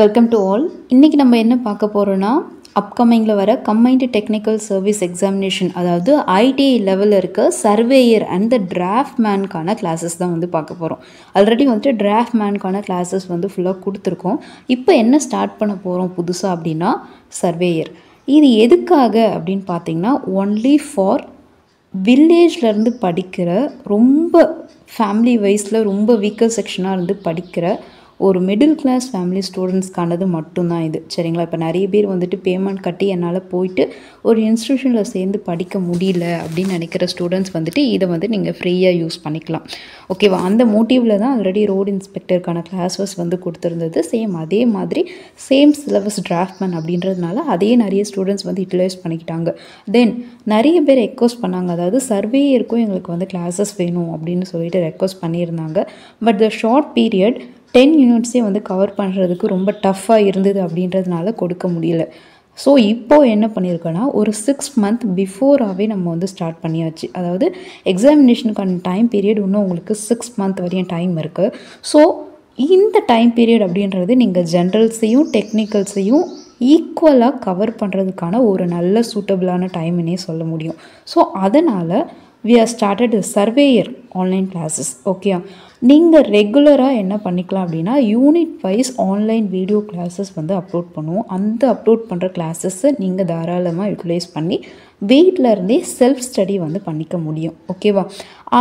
Welcome to all. இன்றைக்கி நம்ம என்ன பார்க்க போகிறோன்னா, அப்கமிங்கில் வர கம்பைன்டு டெக்னிக்கல் சர்வீஸ் எக்ஸாமினேஷன், அதாவது ஐடிஐ லெவலில் இருக்க சர்வேயர் அண்ட் த டிராஃப்ட் மேனுக்கான கிளாஸஸ் தான் வந்து பார்க்க போகிறோம். ஆல்ரெடி வந்துட்டு டிராஃப்ட் மேனுக்கான கிளாஸஸ் வந்து ஃபுல்லாக கொடுத்துருக்கோம். இப்போ என்ன ஸ்டார்ட் பண்ண போகிறோம் புதுசாக அப்படின்னா சர்வேயர். இது எதுக்காக அப்படின்னு பார்த்தீங்கன்னா, ஒன்லி ஃபார் வில்லேஜ்லேருந்து படிக்கிற, ரொம்ப ஃபேமிலி வைஸில் ரொம்ப வீக்கர் செக்ஷனாக இருந்து படிக்கிற ஒரு மிடில் கிளாஸ் ஃபேமிலி ஸ்டூடெண்ட்ஸ்க்கானது மட்டும்தான் இது. சரிங்களா? இப்போ நிறைய பேர் வந்துட்டு பேமெண்ட் கட்டி என்னால் போயிட்டு ஒரு இன்ஸ்டியூஷனில் சேர்ந்து படிக்க முடியல அப்படின்னு நினைக்கிற ஸ்டூடெண்ட்ஸ் வந்துட்டு இதை வந்து நீங்கள் ஃப்ரீயாக யூஸ் பண்ணிக்கலாம். ஓகேவா? அந்த மோட்டிவில் தான் ஆல்ரெடி ரோடு இன்ஸ்பெக்டருக்கான கிளாஸஸ் வந்து கொடுத்துருந்தது. சேம் அதே மாதிரி சேம் சிலபஸ் டிராஃப்ட்மேன் அப்படின்றதுனால அதே நிறைய ஸ்டூடெண்ட்ஸ் வந்து யூட்டிலைஸ் பண்ணிக்கிட்டாங்க. தென் நிறைய பேர் ரெக்வஸ்ட் பண்ணாங்க, அதாவது சர்வேயருக்கும் எங்களுக்கு வந்து கிளாஸஸ் வேணும் அப்படின்னு சொல்லிட்டு ரெக்வஸ்ட் பண்ணியிருந்தாங்க. பட் த ஷார்ட் பீரியட் 10 யூனிட்ஸே வந்து கவர் பண்ணுறதுக்கு ரொம்ப டஃப்பாக இருந்தது அப்படின்றதுனால கொடுக்க முடியல. ஸோ இப்போது என்ன பண்ணியிருக்கோன்னா, ஒரு 6 மந்த் பிஃபோராகவே நம்ம வந்து ஸ்டார்ட் பண்ணியாச்சு. அதாவது எக்ஸாமினேஷனுக்கான டைம் பீரியட் இன்னும் உங்களுக்கு 6 மந்த் வரையும் டைம் இருக்குது. ஸோ இந்த டைம் பீரியட் அப்படின்றது நீங்கள் ஜென்ரல்ஸையும் டெக்னிக்கல்ஸையும் ஈக்குவலாக கவர் பண்ணுறதுக்கான ஒரு நல்ல சூட்டபிளான டைம்னே சொல்ல முடியும். ஸோ அதனால் we have started a surveyor online classes. Okay, நீங்கள் ரெகுலராக என்ன பண்ணிக்கலாம் அப்படின்னா, unit wise online video classes வந்து அப்லோட் பண்ணுவோம். அந்த அப்லோட் பண்ணுற கிளாஸஸை நீங்கள் தாராளமாக யூட்டிலைஸ் பண்ணி வீட்டில் இருந்தே செல்ஃப் ஸ்டடி வந்து பண்ணிக்க முடியும். ஓகேவா?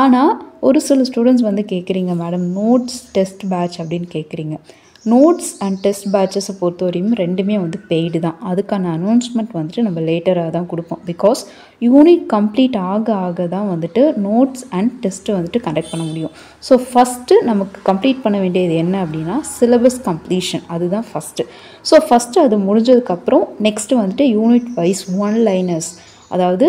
ஆனால் ஒரு சில ஸ்டூடெண்ட்ஸ் வந்து கேட்குறீங்க, மேடம் நோட்ஸ் டெஸ்ட் பேட்ச் அப்படின்னு கேட்குறீங்க. நோட்ஸ் அண்ட் டெஸ்ட் பேட்சஸை பொறுத்தவரையும் ரெண்டுமே வந்து பெய்டு தான். அதுக்கான அனௌன்ஸ்மெண்ட் வந்துட்டு நம்ம லேட்டராக தான் கொடுப்போம். பிகாஸ் யூனிட் கம்ப்ளீட் ஆக தான் வந்துட்டு நோட்ஸ் அண்ட் டெஸ்ட்டு வந்துட்டு கண்டக்ட் பண்ண முடியும். ஸோ ஃபஸ்ட்டு நமக்கு கம்ப்ளீட் பண்ண வேண்டியது என்ன அப்படின்னா சிலபஸ் கம்ப்ளீஷன். அதுதான் ஃபஸ்ட்டு. ஸோ ஃபஸ்ட்டு அது முடிஞ்சதுக்கப்புறம் நெக்ஸ்ட்டு வந்துட்டு யூனிட் வைஸ் ஒன் லைனர்ஸ், அதாவது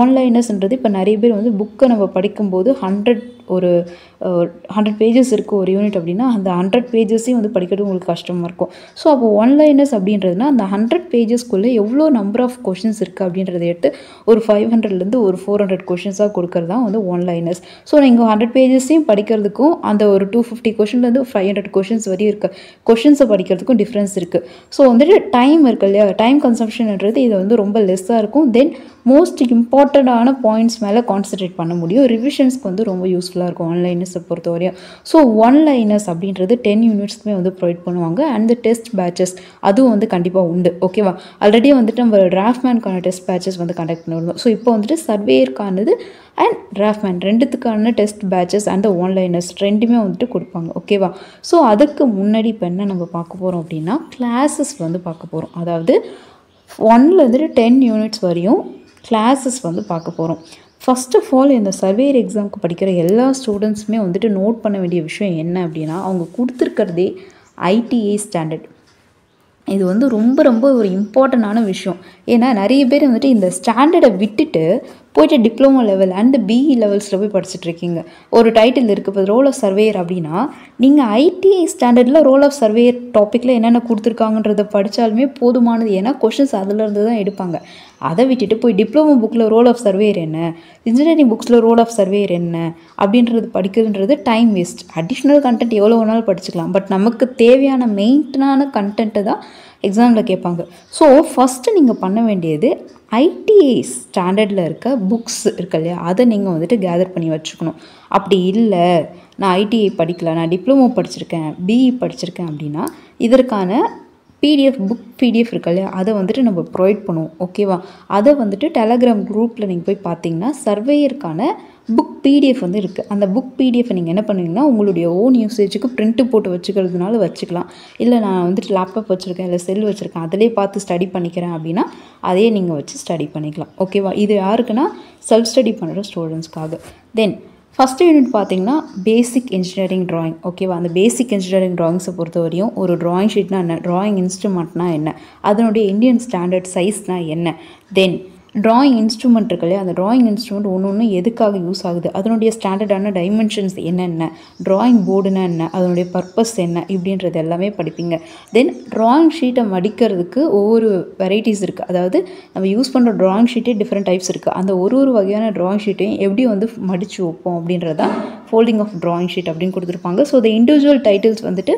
ஒன் லைனர்ஸ்ன்றது இப்போ நிறைய பேர் வந்து புக்கை நம்ம படிக்கும்போது 100 பேஜஸ் இருக்குது ஒரு யூனிட் அப்படின்னா, அந்த 100 பேஜஸையும் வந்து படிக்கிறது உங்களுக்கு கஷ்டமாக இருக்கும். ஸோ அப்போ ஒன் லைனர்ஸ் அப்படின்றதுனா அந்த 100 பேஜஸ்க்குள்ளே எவ்வளோ நம்பர் ஆஃப் கொஷின்ஸ் இருக்குது அப்படின்றத எடுத்து ஒரு 500லேருந்து ஒரு 400 கொஷின்ஸாக கொடுக்கறது தான் வந்து ஒன் லைனர்ஸ். ஸோ நீங்கள் 100 பேஜஸையும் படிக்கிறதுக்கும் அந்த ஒரு 250 கொஷின்லேருந்து 500 கொஷின்ஸ் வரையும் இருக்க கொஷின்ஸை படிக்கிறதுக்கும் டிஃப்ரென்ஸ் இருக்குது. ஸோ வந்துட்டு டைம் இருக்குது இல்லையா, டைம் கன்சம்ஷன்ன்றது இது வந்து ரொம்ப லெஸ்ஸாக இருக்கும். தென் மோஸ்ட் இம்பார்ட்டண்ட்டான பாயிண்ட்ஸ் மேலே கான்சன்ட்ரேட் பண்ண முடியும். ரிவிஷன்ஸ்க்கு வந்து ரொம்ப யூஸ்ஃபுல்லாக இருக்கும் ஆன்லைனர்ஸை பொறுத்தவரையும். ஸோ ஒன் லைனர்ஸ் அப்படின்றது 10 யூனிட்ஸ்க்குமே வந்து ப்ரொவைட் பண்ணுவாங்க. அண்ட் டெஸ்ட் பேட்சஸ் அதுவும் வந்து கண்டிப்பாக உண்டு. ஓகேவா? ஆல்ரெடி வந்துட்டு நம்ம டிராஃப்ட்மேனுக்கான டெஸ்ட் பேட்சஸ் வந்து கண்டக்ட் பண்ணிருந்தோம். ஸோ இப்போ வந்துட்டு சர்வேயருக்கானது அண்ட் டிராஃப்ட்மேன் ரெண்டுத்துக்கான டெஸ்ட் பேட்சஸ் அண்ட் ஒன்லைனர்ஸ் ரெண்டுமே வந்துட்டு கொடுப்பாங்க. ஓகேவா? ஸோ அதுக்கு முன்னாடி இப்போ என்ன நம்ம பார்க்க போகிறோம் அப்படின்னா, கிளாஸஸ் வந்து பார்க்க போகிறோம். அதாவது 1லேருந்து 10 யூனிட்ஸ் வரையும் கிளாஸஸ் வந்து பார்க்க போகிறோம். ஃபர்ஸ்ட் ஆஃப் ஆல் இந்த சர்வேயர் எக்ஸாமுக்கு படிக்கிற எல்லா ஸ்டூடெண்ட்ஸுமே வந்துட்டு நோட் பண்ண வேண்டிய விஷயம் என்ன அப்படின்னா, அவங்க கொடுத்துருக்கிறதே ஐடிஐ ஸ்டாண்டர்ட். இது வந்து ரொம்ப ரொம்ப ஒரு இம்பார்ட்டண்டான விஷயம். ஏன்னா நிறைய பேர் வந்துட்டு இந்த ஸ்டாண்டர்டை விட்டுட்டு போய்ட்டு டிப்ளமோ லெவல் அண்ட் பிஇ லெவல்ஸில் போய் படிச்சுட்டு இருக்கீங்க. ஒரு டைட்டில் இருக்குது, இப்போ ரோல் ஆஃப் சர்வேயர் அப்படின்னா நீங்கள் ஐடிஐ ஸ்டாண்டர்டில் ரோல் ஆஃப் சர்வேயர் டாப்பிக்கில் என்னென்ன கொடுத்துருக்காங்கன்றதை படித்தாலுமே போதுமானது. ஏன்னா கொஷின்ஸ் அதிலேருந்து தான் எடுப்பாங்க. அதை விட்டுட்டு போய் டிப்ளமோ புக்கில் ரோல் ஆஃப் சர்வேயர் என்ன, இன்ஜினியரிங் புக்ஸில் ரோல் ஆஃப் சர்வேயர் என்ன அப்படின்றது படிக்கிறதுன்றது டைம் வேஸ்ட். அடிஷ்னல் கண்டென்ட் எவ்வளோ வேணாலும் படிச்சுக்கலாம். பட் நமக்கு தேவையான மெயின்டனான கண்டென்ட்டை தான் எக்ஸாமில் கேட்பாங்க. ஸோ ஃபஸ்ட்டு நீங்கள் பண்ண வேண்டியது ஐடிஐ ஸ்டாண்டர்டில் இருக்க புக்ஸ் இருக்கு இல்லையா, அதை நீங்கள் வந்துட்டு கேதர் பண்ணி வச்சுக்கணும். அப்படி இல்லை நான் ஐடிஐ படிக்கல, நான் டிப்ளமோ படிச்சிருக்கேன், பிஇ படிச்சிருக்கேன் அப்படின்னா இதற்கான பிடிஎஃப் இருக்கு இல்லையா, அதை வந்துட்டு நம்ம ப்ரொவைட் பண்ணுவோம். ஓகேவா? அதை வந்துட்டு டெலகிராம் குரூப்பில் நீங்கள் போய் பார்த்தீங்கன்னா சர்வேயருக்கான புக் பிடிஎஃப் வந்து இருக்குது. அந்த புக் பிடிஎஃப் நீங்கள் என்ன பண்ணுவீங்கன்னா, உங்களுடைய ஓன் யூசேஜுக்கு பிரிண்ட்டு போட்டு வச்சுக்கிறதுனால வச்சுக்கலாம். இல்லை நான் வந்துட்டு லேப்டாப் வச்சுருக்கேன், இல்லை செல் வச்சுருக்கேன், அதிலே பார்த்து ஸ்டடி பண்ணிக்கிறேன் அப்படின்னா அதையே நீங்கள் வச்சு ஸ்டடி பண்ணிக்கலாம். ஓகேவா? இது யாருக்குன்னா செல்ஃப் ஸ்டடி பண்ணுற ஸ்டூடெண்ட்ஸ்க்காக. தென் ஃபஸ்ட்டு யூனிட் பார்த்தீங்கன்னா பேசிக் இன்ஜினியரிங் ட்ராயிங். ஓகேவா? அந்த பேசிக் இன்ஜினியரிங் ட்ராயிங்ஸை பொறுத்த வரையும் ஒரு ட்ராயிங் ஷீட்னா என்ன, ட்ராயிங் இன்ஸ்ட்ருமெண்ட்னா என்ன, அதனுடைய இந்தியன் ஸ்டாண்டர்ட் சைஸ்னால் என்ன, தென் ட்ராயிங் இன்ஸ்ட்ருமெண்ட் இருக்கு இல்லையா, அந்த ட்ராயிங் இன்ஸ்ட்ருமெண்ட் ஒன்று எதுக்காக யூஸ் ஆகுது, அதனுடைய ஸ்டாண்டர்டான டைமென்ஷன்ஸ் என்னென்ன, ட்ராயிங் போர்டுனா என்ன, அதனுடைய பர்பஸ் என்ன, இப்படின்றது எல்லாமே படிப்பீங்க. தென் ட்ராயிங் ஷீட்டை மடிக்கிறதுக்கு ஒவ்வொரு வெரைட்டிஸ் இருக்குது. அதாவது நம்ம யூஸ் பண்ணுற ட்ராயிங் ஷீட்டே டிஃப்ரெண்ட் டைப்ஸ் இருக்குது. அந்த ஒரு வகையான ட்ராயிங் ஷீட்டையும் எப்படி வந்து மடித்து வைப்போம் அப்படின்றதான் ஃபோல்டிங் ஆஃப் ட்ராயிங் ஷீட் அப்படின்னு கொடுத்துருப்பாங்க. ஸோ இந்த இண்டிவிஜுவல் டைட்டில்ஸ் வந்துட்டு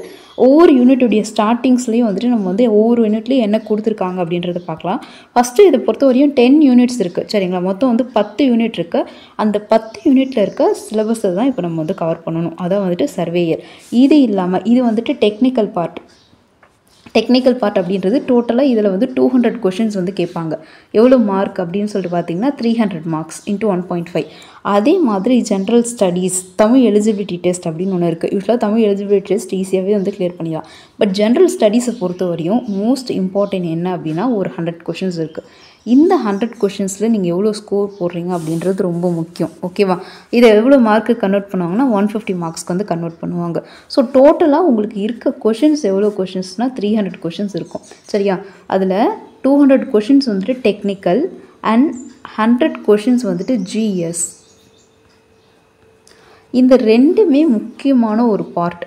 ஒவ்வொரு யூனிட்டுடைய ஸ்டார்டிங்ஸ்லேயும் வந்துட்டு நம்ம வந்து ஒவ்வொரு யூனிட்லேயும் என்ன கொடுத்துருக்காங்க அப்படின்றத பார்க்கலாம். ஃபஸ்ட்டு இதை பொறுத்த வரையும் 10 யூனிட்ஸ் இருக்குது சரிங்களா. மொத்தம் வந்து 10 யூனிட் இருக்குது. அந்த 10 யூனிட்டில் இருக்க சிலபஸை தான் இப்போ நம்ம வந்து கவர் பண்ணணும். அதான் வந்துட்டு சர்வேயர். இது இல்லாமல் இது வந்துட்டு டெக்னிக்கல் பார்ட் அப்படின்றது டோட்டலாக இதில் வந்து 200 கொஷின்ஸ் வந்து கேட்பாங்க. எவ்வளோ மார்க் அப்படின்னு சொல்லிட்டு பார்த்தீங்கன்னா 300 மார்க்ஸ் இன்ட்டு 1.5. அதே மாதிரி general studies Tamil eligibility test அப்படின்னு ஒன்று இருக்குது. யூஸ்வலாக தமிழ் எலிஜிபிலிட்டி டெஸ்ட் ஈஸியாகவே வந்து கிளியர் பண்ணிடலாம். பட் ஜென்ரல் ஸ்டடீஸை பொறுத்த வரையும் மோஸ்ட் இம்பார்ட்டன்ட் என்ன அப்படின்னா ஒரு 100 கொஷின்ஸ் இருக்குது. இந்த 100 கொஷின்ஸில் நீங்கள் எவ்வளோ ஸ்கோர் போடுறீங்க அப்படின்றது ரொம்ப முக்கியம். ஓகேவா? இதை எவ்வளோ மார்க்கு கன்வெர்ட் பண்ணுவாங்கன்னா 150 மார்க்ஸ்க்கு வந்து கன்வெர்ட் பண்ணுவாங்க. ஸோ டோட்டலாக உங்களுக்கு இருக்க கொஷின்ஸ் எவ்வளோ கொஷின்ஸ்னால் 300 கொஷின்ஸ் இருக்கும் சரியா. அதில் 200 கொஷின்ஸ் வந்துட்டு டெக்னிக்கல் அண்ட் 100 கொஷின்ஸ் வந்துட்டு ஜிஎஸ். இந்த ரெண்டுமே முக்கியமான ஒரு பார்ட்.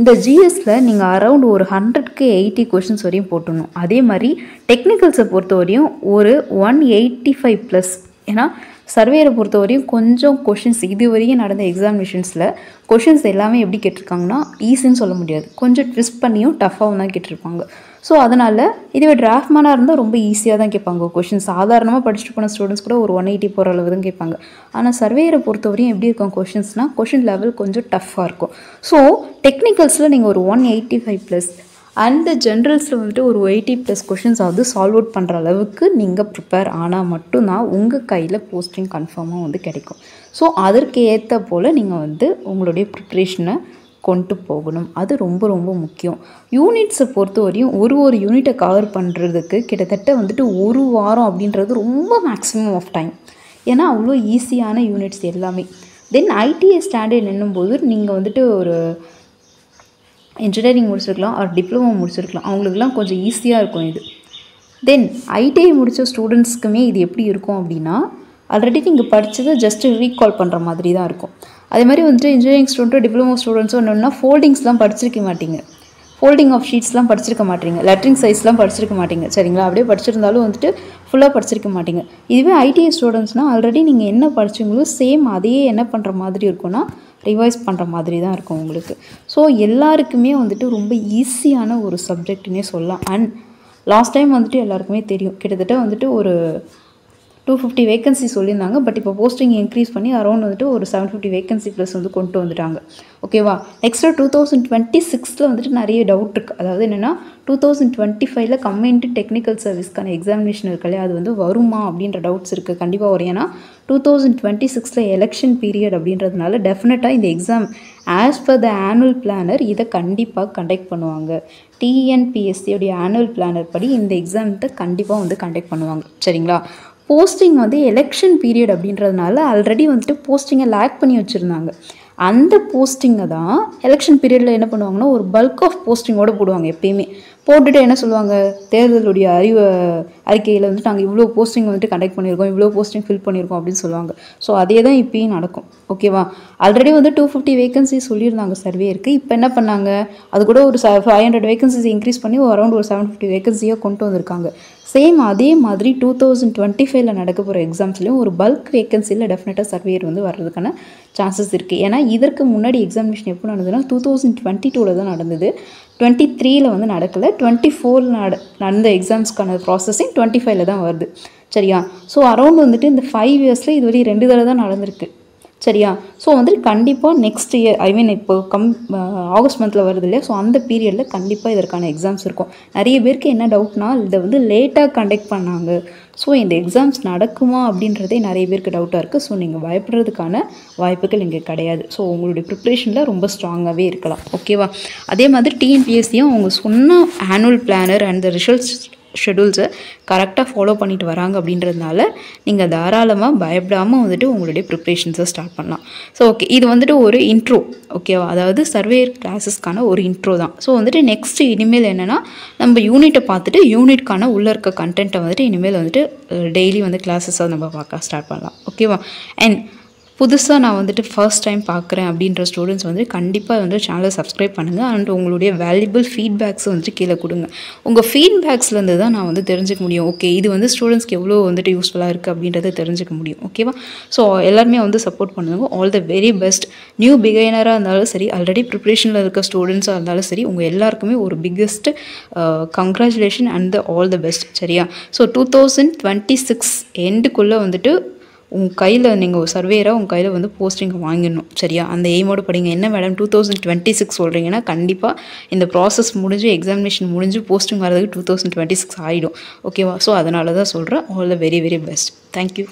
இந்த ஜிஎஸ்சில் நீங்கள் அரவுண்ட் ஒரு 100க்கு 80 கொஷின்ஸ் வரையும் போட்டணும். அதே மாதிரி டெக்னிக்கல்ஸை பொறுத்த வரையும் ஒரு 185+. ஏன்னா சர்வேரை பொறுத்த வரையும் கொஞ்சம் கொஷின்ஸ் இது வரையும் நடந்த எக்ஸாமினேஷன்ஸில் கொஷின்ஸ் எல்லாமே எப்படி கேட்டிருக்காங்கன்னா ஈஸின்னு சொல்ல முடியாது, கொஞ்சம் ட்விஸ்ட் பண்ணியும் டஃப்பாகவும் தான் கேட்டிருப்பாங்க. ஸோ அதனால் இதுவே டிராஃப்ட்மேனாக இருந்தால் ரொம்ப ஈஸியாக தான் கேட்பாங்க கொஷின்ஸ். சாதாரணமாக படிச்சுட்டு போன ஸ்டூடெண்ட்ஸ் கூட ஒரு 180 போகிற அளவு தான் கேட்பாங்க. ஆனால் சர்வேயரை பொறுத்தவரையும் எப்படி இருக்கும் கொஷின்ஸ்னால் கொஷின் லெவல் கொஞ்சம் டஃப்பாக இருக்கும். ஸோ டெக்னிக்கல்ஸில் நீங்கள் ஒரு 185+ அந்த ஜென்ரல்ஸில் வந்துட்டு ஒரு 80+ கொஷின்ஸ் ஆகுது சால்வ் அவுட் பண்ணுற அளவுக்கு நீங்கள் ப்ரிப்பேர் ஆனால் மட்டும்தான் உங்கள் கையில் போஸ்டிங் கன்ஃபார்மாக வந்து கிடைக்கும். ஸோ அதற்கு ஏற்ற போல் நீங்கள் வந்து உங்களுடைய ப்ரிப்ரேஷனை கொண்டு போகணும். அது ரொம்ப ரொம்ப முக்கியம். யூனிட்ஸை பொறுத்த வரையும் ஒரு யூனிட்டை கவர் பண்ணுறதுக்கு கிட்டத்தட்ட வந்துட்டு 1 வாரம் அப்படின்றது ரொம்ப மேக்ஸிமம் ஆஃப் டைம். ஏன்னா அவ்வளோ ஈஸியான யூனிட்ஸ் எல்லாமே. தென் ஐடிஐ ஸ்டாண்டர்ட் என்னும்போது நீங்கள் வந்துட்டு ஒரு இன்ஜினியரிங் முடிச்சிருக்கலாம் ஒரு டிப்ளமோ முடிச்சிருக்கலாம், அவங்களுக்குலாம் கொஞ்சம் ஈஸியாக இருக்கும் இது. தென் ஐடிஐ முடித்த ஸ்டூடெண்ட்ஸ்க்குமே இது எப்படி இருக்கும் அப்படின்னா ஆல்ரெடி நீங்கள் படித்ததை ஜஸ்ட்டு ரீகால் பண்ணுற மாதிரி தான் இருக்கும். அதே மாதிரி வந்துட்டு இன்ஜினியரிங் ஸ்டூடெண்ட்டோ டிப்ளமோ ஸ்டூடெண்ட்ஸோ என்னென்னா ஃபோல்டிங்ஸ்லாம் படிச்சிருக்க மாட்டீங்க, ஃபோல்டிங் ஆஃப் ஷீட்ஸ்லாம் படிச்சிருக்க மாட்டீங்க, லெட்டரிங் சைஸ்லாம் படிச்சிருக்க மாட்டீங்க சரிங்களா. அப்படியே படிச்சிருந்தாலும் வந்துட்டு ஃபுல்லாக படிச்சிருக்க மாட்டீங்க. இதுவே ஐடிஐ ஸ்டூடெண்ட்ஸ்னால் ஆல்ரெடி நீங்கள் என்ன படிச்சிங்களோ சேம் அதையே என்ன பண்ணுற மாதிரி இருக்குன்னா ரிவைஸ் பண்ணுற மாதிரி தான் இருக்கும் உங்களுக்கு. ஸோ எல்லாருக்குமே வந்துட்டு ரொம்ப ஈஸியான ஒரு சப்ஜெக்ட்னே சொல்லலாம். அண்ட் லாஸ்ட் டைம் வந்துட்டு எல்லாருக்குமே தெரியும் கிட்டத்தட்ட வந்துட்டு ஒரு 250 வேகன்சி சொல்லியிருந்தாங்க. பட் இப்போ போஸ்டிங் இன்க்ரீஸ் பண்ணி அரௌண்ட் வந்துட்டு ஒரு 750 வேகன்சி ப்ளஸ் வந்து கொண்டு வந்துட்டாங்க. ஓகேவா? நெக்ஸ்ட்டு 2026 வந்துட்டு நிறைய டவுட் இருக்குது. அதாவது என்னென்னா 2025 கம்பைன்டு டெக்னிக்கல் சர்வீஸ்க்கான எக்ஸாமினேஷன் இருக்காலே அது வந்து வருமா அப்படின்ற டவுட்ஸ் இருக்குது. கண்டிப்பாக வரும். ஏன்னா 2026 எலெக்ஷன் பீரியட் அப்படின்றதுனால டெஃபினட்டாக இந்த exam as per the annual planar இதை கண்டிப்பாக கண்டக்ட் பண்ணுவாங்க. டிஎன்பிஎஸ்சியோடைய ஆனுவல் பிளானர் படி இந்த எக்ஸாம்த்தை கண்டிப்பாக வந்து கண்டக்ட் பண்ணுவாங்க சரிங்களா. போஸ்டிங் வந்து எலெக்ஷன் பீரியட் அப்படின்றதுனால ஆல்ரெடி வந்துட்டு போஸ்டிங்கை லேக் பண்ணி வச்சுருந்தாங்க. அந்த போஸ்டிங்கை தான் எலெக்ஷன் பீரியடில் என்ன பண்ணுவாங்கன்னா ஒரு பல்க் ஆஃப் போஸ்டிங்கோடு போடுவாங்க. எப்பயுமே போட்டுட்டு என்ன சொல்லுவாங்க, தேர்தலுடைய அறிக்கையில் வந்துட்டு நாங்கள் இவ்வளோ போஸ்டிங் வந்துட்டு கண்டக்ட் பண்ணியிருக்கோம், இவ்வளோ போஸ்டிங் ஃபில் பண்ணியிருக்கோம் அப்படின்னு சொல்லுவாங்க. ஸோ அதே தான் இப்பயும் நடக்கும். ஓகேவா? ஆல்ரெடி வந்து 250 வேகன்சி சொல்லியிருந்தாங்க சர்வே இருக்குது. இப்போ என்ன பண்ணாங்க, அது கூட ஒரு 500 வேகன்சிஸ் இன்க்ரீஸ் பண்ணி அரௌண்ட் ஒரு 750 வேகன்சியாக கொண்டு வந்திருக்காங்க. சேம் அதே மாதிரி 2025 நடக்க போகிற எக்ஸாம்ஸ்லேயும் ஒரு பல்க் வேகன்சியில் டெஃபினட்டாக சர்வேயர் வந்து வர்றதுக்கான சான்சஸ் இருக்குது. ஏன்னா இதற்கு முன்னாடி எக்ஸாமினேஷன் எப்போ நடந்ததுன்னா 2022 தான் நடந்தது. 23 வந்து நடக்கலை. 24 நடந்த எக்ஸாம்ஸ்க்கான ப்ராசஸிங் 25 தான் வருது சரியா. ஸோ அரௌண்ட் வந்துட்டு இந்த 5 இயர்ஸில் இதுவரை 2 தடவை தான் நடந்திருக்கு சரியா. ஸோ வந்துட்டு கண்டிப்பாக நெக்ஸ்ட் இயர் இப்போ ஆகஸ்ட் மந்தில் வருது இல்லையா. ஸோ அந்த பீரியடில் கண்டிப்பாக இதற்கான எக்ஸாம்ஸ் இருக்கும். நிறைய பேருக்கு என்ன டவுட்னா இதை வந்து லேட்டாக கண்டக்ட் பண்ணாங்க, ஸோ இந்த எக்ஸாம்ஸ் நடக்குமா அப்படின்றதே நிறைய பேருக்கு டவுட்டாக இருக்குது. ஸோ நீங்கள் பயப்படுறதுக்கான வாய்ப்புகள் இங்கே கிடையாது. ஸோ உங்களுடைய ப்ரிப்ரேஷனில் ரொம்ப ஸ்ட்ராங்காகவே இருக்கலாம். ஓகேவா? அதே மாதிரி டிஎன்பிஎஸ்சியும் அவங்க சொன்ன annual planner and the results ஷெடியூல்ஸை கரெக்டாக ஃபாலோ பண்ணிட்டு வராங்க அப்படின்றதுனால நீங்கள் தாராளமாக பயப்படாமல் வந்துட்டு உங்களுடைய ப்ரிப்ரேஷன்ஸை ஸ்டார்ட் பண்ணலாம். ஸோ ஓகே, இது வந்துட்டு ஒரு இன்ட்ரோ. ஓகேவா? அதாவது சர்வேயர் கிளாஸஸ்க்கான ஒரு இன்ட்ரோ தான். ஸோ வந்துட்டு நெக்ஸ்ட்டு இனிமேல் என்னென்னா நம்ம யூனிட்டை பார்த்துட்டு யூனிட்கான உள்ளே இருக்க கண்டென்ட்டை வந்துட்டு இனிமேல் வந்துட்டு டெய்லி வந்து கிளாஸஸாக நம்ம பார்க்க ஸ்டார்ட் பண்ணலாம். ஓகேவா? அண்ட் புதுசாக நான் வந்துட்டு ஃபர்ஸ்ட் டைம் பார்க்குறேன் அப்படின்ற ஸ்டூடெண்ட்ஸ் வந்து கண்டிப்பாக வந்து சேனலை சப்ஸ்கிரைப் பண்ணுங்கள். அண்ட் உங்களுடைய வேல்யூபிள் ஃபீட்பேக்ஸை வந்துட்டு கீழே கொடுங்க. உங்கள் ஃபீட்பேக்ஸ்லேருந்து தான் நான் வந்து தெரிஞ்சுக்க முடியும். ஓகே, இது வந்து ஸ்டூடெண்ட்ஸ்க்கு எவ்வளோ வந்துட்டு யூஸ்ஃபுல்லாக இருக்குது அப்படின்றத தெரிஞ்சுக்க முடியும். ஓகேவா? ஸோ எல்லாருமே வந்து சப்போர்ட் பண்ணுங்க. All the very best. New பிகைனராக இருந்தாலும் சரி, ஆல்ரெடி ப்ரிப்ரேஷனில் இருக்க ஸ்டூடெண்ட்ஸாக இருந்தாலும் சரி, உங்கள் எல்லாருக்குமே ஒரு biggest congratulation and all the best. சரியா? ஸோ 2026 எண்டுக்குள்ளே வந்துட்டு உங்கள் கையில் நீங்கள் சர்வேராக உங்கள் கையில் வந்து போஸ்டிங் வாங்கிடணும். சரியா? அந்த எய்மோடு படிங்க. என்ன மேடம் 2026 சொல்கிறீங்கன்னா, கண்டிப்பாக இந்த ப்ராசஸ் முடிஞ்சு எக்ஸாமினேஷன் முடிஞ்சு போஸ்டிங் வரதுக்கு 2026 ஆகிடும். ஓகேவா? ஸோ அதனால தான் சொல்கிறேன். All the very very best. Thank you.